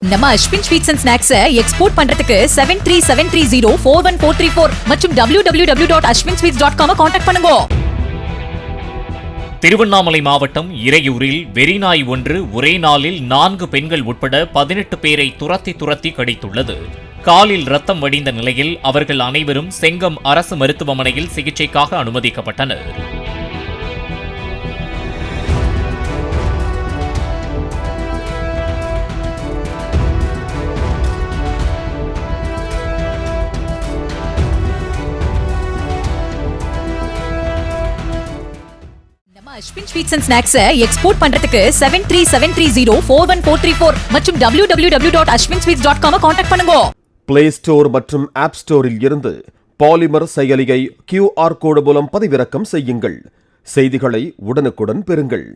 நம்ம Ashwin sweets and ஸ்நாக்ஸை export பண்றதுக்கு 7373041434 மற்றும் www.ashwinsweets.com கான்டாக்ட் பண்ணுங்க. திருவண்ணாமலை மாவட்டம் இறையூரில் வெறிநாய் ஒன்று ஒரே நாளில் 4 பெண்கள் உட்பட 18 பேரை துரத்தி கடித்துள்ளது. காலில் ரத்தம் வடிந்த நிலையில் அவர்கள் அனைவரும் செங்கம் அரசு மருத்துவமனையில் சிகிச்சைக்காக அனுமதிக்கப்பட்டனர். அஸ்வின் ஸ்வீட்ஸ் அண்ட் ஸ்நாக்ஸை எக்ஸ்போர்ட் பண்றதுக்கு 7373041434 மற்றும் www.ashwinsweets.com கான்டாக்ட் பண்ணுங்க. பிளே ஸ்டோர் மற்றும் ஆப் ஸ்டோரில் இருந்து பாலிமர் செயலியை QR கோடு மூலம் பதிவிறக்கம் செய்யுங்கள். செய்திகளை உடனுக்குடன் பெறுங்கள்.